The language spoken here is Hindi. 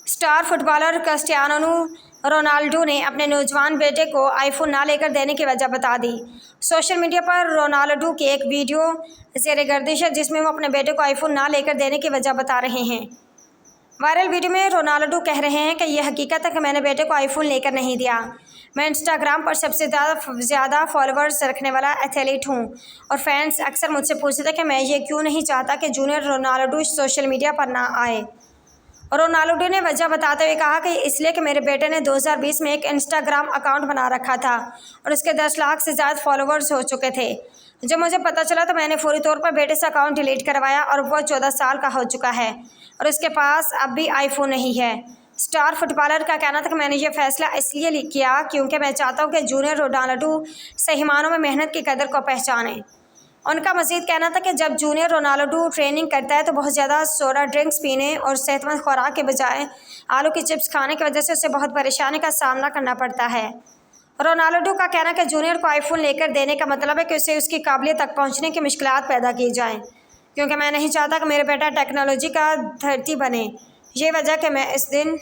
स्टार फुटबॉलर क्रिस्टियानो रोनाल्डो ने अपने नौजवान बेटे को आईफोन ना लेकर देने की वजह बता दी। सोशल मीडिया पर रोनाल्डो की एक वीडियो ज़ेरे गर्दिश है जिसमें वो अपने बेटे को आईफोन ना लेकर देने की वजह बता रहे हैं। वायरल वीडियो में रोनाल्डो कह रहे हैं कि यह हकीकत है कि मैंने बेटे को आईफोन लेकर नहीं दिया। मैं इंस्टाग्राम पर सबसे ज़्यादा फॉलोअर्स रखने वाला एथलीट हूँ और फैंस अक्सर मुझसे पूछते थे कि मैं ये क्यों नहीं चाहता कि जूनियर रोनाल्डो सोशल मीडिया पर ना आए। रोनाल्डो ने वजह बताते हुए कहा कि इसलिए कि मेरे बेटे ने 2020 में एक इंस्टाग्राम अकाउंट बना रखा था और उसके 10 लाख से ज़्यादा फॉलोअर्स हो चुके थे। जब मुझे पता चला तो मैंने फौरी तौर पर बेटे से अकाउंट डिलीट करवाया और वह 14 साल का हो चुका है और उसके पास अब भी आईफोन नहीं है। स्टार फुटबॉलर का कहना था कि मैंने ये फैसला इसलिए किया क्योंकि मैं चाहता हूँ कि जूनियर रोनाल्डो सही मानों में मेहनत की कदर को पहचाने। उनका मज़ीद कहना था कि जब जूनियर रोनाल्डो ट्रेनिंग करता है तो बहुत ज़्यादा सोडा ड्रिंक्स पीने और सेहतमंद खुराक के बजाय आलू की चिप्स खाने की वजह से उसे बहुत परेशानी का सामना करना पड़ता है। रोनाल्डो का कहना है कि जूनियर को आईफोन लेकर देने का मतलब है कि उसे उसकी काबिलियत तक पहुंचने की मुश्किलात पैदा की जाएं, क्योंकि मैं नहीं चाहता कि मेरा बेटा टेक्नोलॉजी का धरती बने। ये वजह कि मैं इस दिन